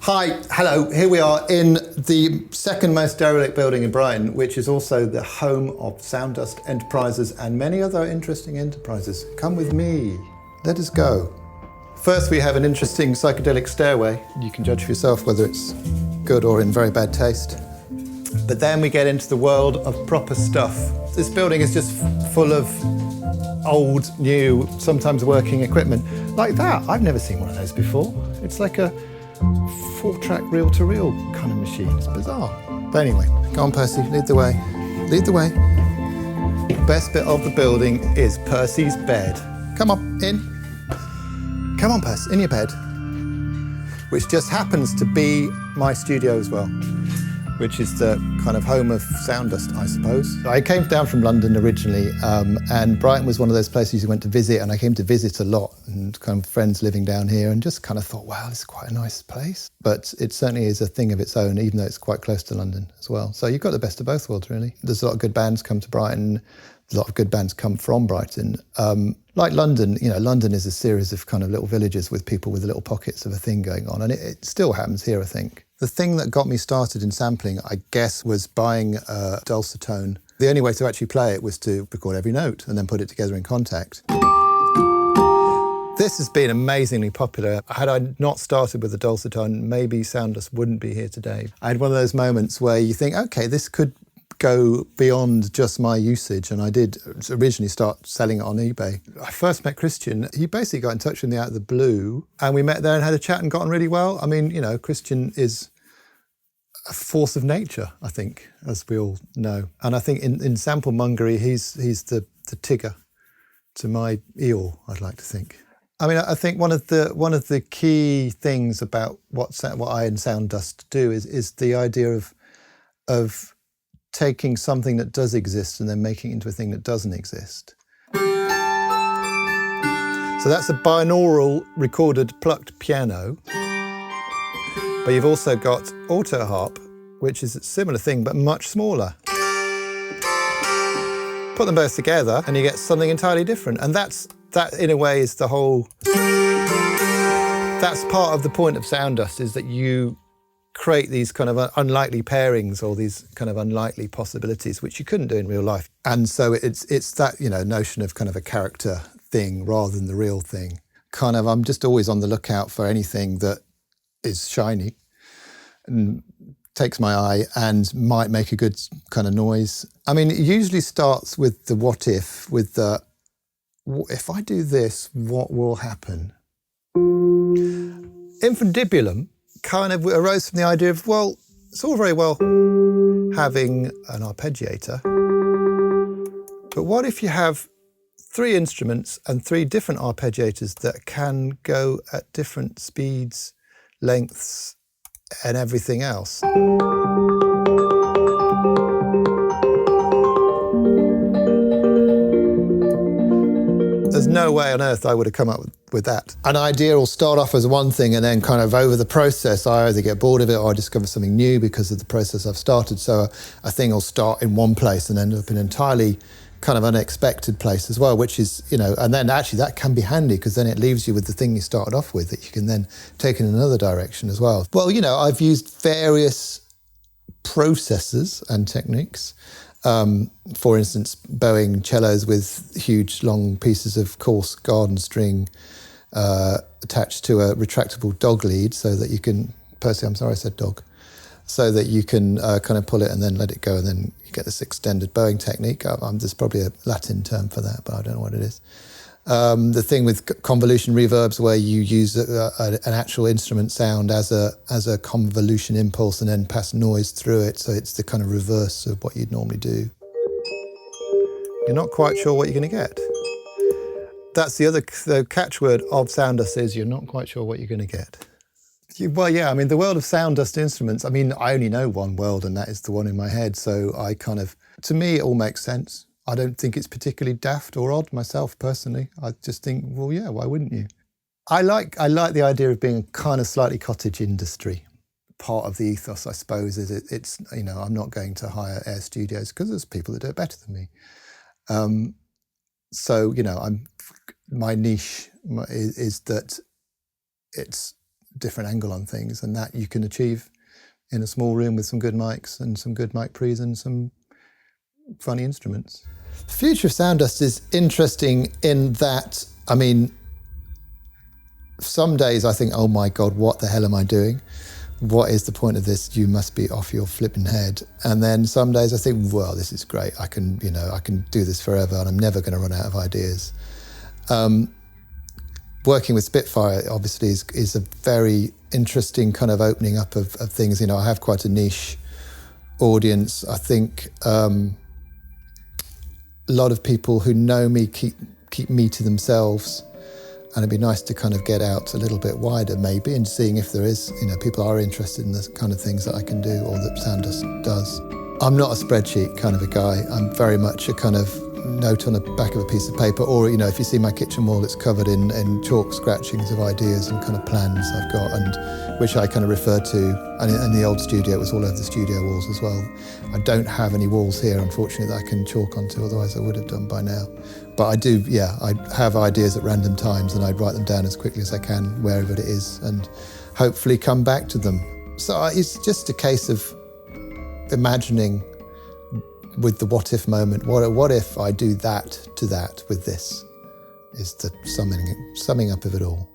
Hi, hello, here we are in the second most derelict building in Brighton, which is also the home of Sound Dust Enterprises and many other interesting enterprises. Come with me, let us go. First we have an interesting psychedelic stairway. You can judge for yourself whether it's good or in very bad taste. But then we get into the world of proper stuff. This building is just full of old, new, sometimes working equipment. Like that, I've never seen one of those before. It's like a 4-track reel-to-reel kind of machine. It's bizarre. But anyway, go on Percy, lead the way. Lead the way. Best bit of the building is Percy's bed. Come on, in. Come on Percy, in your bed. Which just happens to be my studio as well, which is the kind of home of Sound Dust, I suppose. I came down from London originally, and Brighton was one of those places you went to visit, and I came to visit a lot, and kind of friends living down here, and just kind of thought, wow, this is quite a nice place. But it certainly is a thing of its own, even though it's quite close to London as well. So you've got the best of both worlds, really. There's a lot of good bands come to Brighton, a lot of good bands come from Brighton. Like London, you know, London is a series of kind of little villages with people with little pockets of a thing going on, and it still happens here, I think. The thing that got me started in sampling, I guess, was buying a dulcitone. The only way to actually play it was to record every note and then put it together in Contact. This has been amazingly popular. Had I not started with the dulcitone, maybe Sound Dust wouldn't be here today. I had one of those moments where you think, okay, this could go beyond just my usage, and I did originally start selling it on eBay. I first met Christian. He basically got in touch with me out of the blue, and we met there and had a chat and got on really well. I mean, you know, Christian is a force of nature, I think, as we all know. And I think in sample mongery, he's the Tigger to my Eeyore, I'd like to think. I mean, I think one of the key things about what I and Sound Dust do is the idea of taking something that does exist and then making it into a thing that doesn't exist. So that's a binaural recorded plucked piano. But you've also got auto harp, which is a similar thing, but much smaller. Put them both together and you get something entirely different. And that in a way is that's part of the point of Sound Dust, is that you create these kind of unlikely pairings or these kind of unlikely possibilities, which you couldn't do in real life. And so it's that, you know, notion of kind of a character thing rather than the real thing. Kind of, I'm just always on the lookout for anything that is shiny and takes my eye and might make a good kind of noise. I mean, it usually starts with the what if, with the, if I do this, what will happen? Infundibulum kind of arose from the idea of, well, it's all very well having an arpeggiator, but what if you have 3 instruments and 3 different arpeggiators that can go at different speeds, lengths, and everything else? There's no way on earth I would have come up with that. An idea will start off as one thing, and then kind of over the process, I either get bored of it or I discover something new because of the process I've started. So a thing will start in one place and end up in an entirely kind of unexpected place as well, which is, you know, and then actually that can be handy because then it leaves you with the thing you started off with that you can then take in another direction as well. Well, you know, I've used various processes and techniques. For instance, bowing cellos with huge long pieces of coarse garden string attached to a retractable dog lead so that you can, Percy, I'm sorry I said dog, so that you can kind of pull it and then let it go, and then you get this extended bowing technique. There's probably a Latin term for that, but I don't know what it is. The thing with convolution reverbs, where you use an actual instrument sound as a convolution impulse and then pass noise through it, so it's the kind of reverse of what you'd normally do. You're not quite sure what you're going to get. That's the catchword of Sound Dust is you're not quite sure what you're going to get. Well, yeah, I mean, the world of Sound Dust instruments, I mean, I only know one world, and that is the one in my head, so I kind of, to me, it all makes sense. I don't think it's particularly daft or odd myself, personally. I just think, well, yeah, why wouldn't you? I like the idea of being a kind of slightly cottage industry. Part of the ethos, I suppose, is it's, you know, I'm not going to hire air studios because there's people that do it better than me. So, you know, my niche is that it's different angle on things, and that you can achieve in a small room with some good mics and some good mic pre's and some funny instruments. The future of sound dust is interesting in that, I mean, some days I think, oh my God, what the hell am I doing? What is the point of this? You must be off your flipping head. And then some days I think, well, this is great. I can do this forever and I'm never going to run out of ideas. Working with Spitfire obviously is a very interesting kind of opening up of things. You know, I have quite a niche audience. I think a lot of people who know me keep me to themselves. And it'd be nice to kind of get out a little bit wider maybe and seeing if there is, people are interested in the kind of things that I can do or that sound dust does. I'm not a spreadsheet kind of a guy. I'm very much a kind of note on the back of a piece of paper, or, if you see my kitchen wall, it's covered in chalk scratchings of ideas and kind of plans I've got, and which I kind of refer to. And in the old studio, it was all over the studio walls as well. I don't have any walls here, unfortunately, that I can chalk onto, otherwise I would have done by now. But I do, I have ideas at random times and I write them down as quickly as I can, wherever it is, and hopefully come back to them. So it's just a case of imagining with the what if moment, what if I do that to that with this, is the summing up of it all.